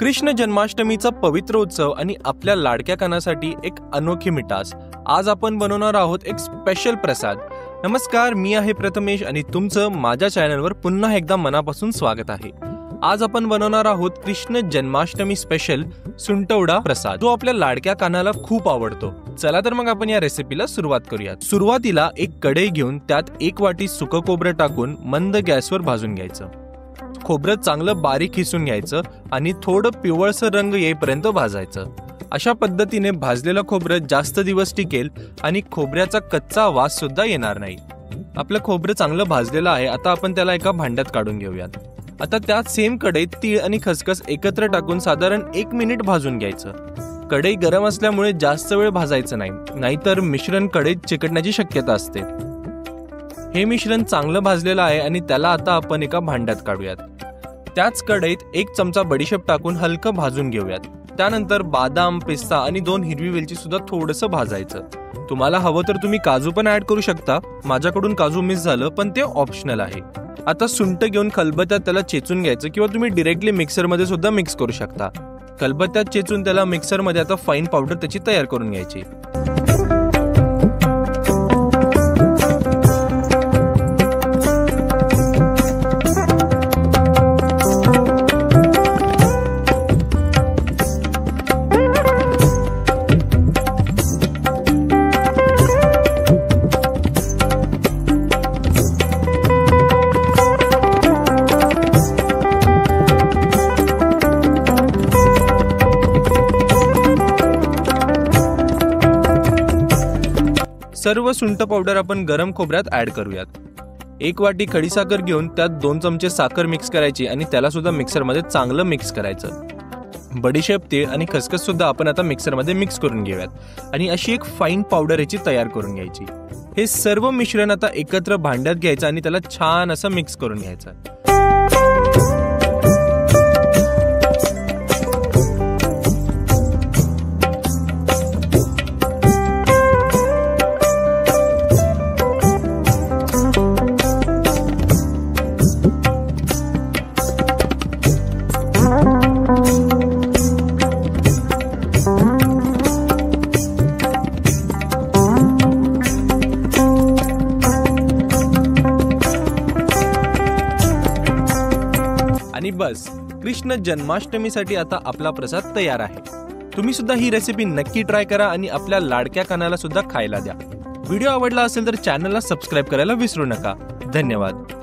कृष्ण जन्माष्टमीचा पवित्र उत्सव आणि आपल्या लाडक्या कानासाठी एक अनोखी मिठास। आज आपण बनवणार आहोत एक स्पेशल प्रसाद। नमस्कार, मी आहे प्रथमेश आणि तुमचं माझ्या चॅनलवर पुन्हा एकदा मनापासून स्वागत आहे। आज आपण बनवणार आहोत कृष्ण जन्माष्टमी स्पेशल सुंटवडा प्रसाद, जो आपल्या लाडक्या कानाला खूप आवडतो। चला तर मग आपण या रेसिपीला सुरुवात करूयात। सुरुवातीला एक कढई घेऊन त्यात 1 वाटी सुकं खोबरं टाकून मंद गॅसवर भाजून घ्यायचं। खोबरं चांगलं बारीक किसून घ्यायचं आणि थोडं पिवळसर रंग येईपर्यंत भाजायचं। अशा पद्धतीने भाजलेलं खोबरं जास्त दिवस टिकेल आणि खोबऱ्याचा कच्चा वास सुद्धा येणार नाही। आपलं खोबरं चांगलं भाजलेलं आहे। आता आपण त्याला एका भांड्यात काढून घेऊयात। आता त्यात सेम कढईत तीळ आणि खसखस एकत्र टाकून साधारण 1 मिनिट भाजून घ्यायचं। कढई गरम असल्यामुळे जास्त वेळ भाजायचं नाही, नाहीतर मिश्रण कढईत चिकटण्याची शक्यता असते। हे मिश्रण चांगलं भाजलेलं आहे आणि त्याला आता आपण एका भांड्यात काढूयात। त्याच कढईत 1 चमचा बडीशेप टाकून हलकं भाजून घेऊयात। त्यानंतर बदाम, पिस्ता आणि 2 हिरवी वेलची सुद्धा थोडंसं भाजायचं। तुम्हाला हवं तर तुम्ही काजू पण ऍड करू शकता। माझ्याकडून काजू मिस झालं, पण ते ऑप्शनल आहे। आता सुंठ घेऊन खलबत्त्यात त्याला चेचून घ्यायचं किंवा तुम्ही डायरेक्टली मिक्सरमध्ये सुद्धा मिक्स करू शकता। खलबत्त्यात चेचून त्याला मिक्सरमध्ये आता फाईन पावडर त्याची तयार करून घ्यायची। सर्व सुंठ पावडर आपण गरम खोबऱ्यात ऍड करूयात। 1 वाटी खडीसाखर घेऊन त्यात 2 चमचे साखर मिक्स करायची आणि त्याला सुद्धा मिक्सरमध्ये चांगलं मिक्स करायचं। बडीशेप, तीळ आणि खसखस सुद्धा आपण आता मिक्सरमध्ये मिक्स करून घेऊयात आणि अशी एक फाईन पावडर याची तयार करून घ्यायची। हे सर्व मिश्रण आता एकत्र भांड्यात घ्यायचं आणि त्याला छान असं मिक्स करून घ्यायचं। आणि बस, कृष्ण जन्माष्टमीसाठी आता आपला प्रसाद तयार आहे। तुम्ही सुद्धा ही रेसिपी नक्की ट्राय करा आणि आपल्या लाडक्या कानाला सुद्धा खायला द्या। व्हिडिओ आवडला असेल तर चॅनलला सबस्क्राइब करायला विसरू नका। धन्यवाद।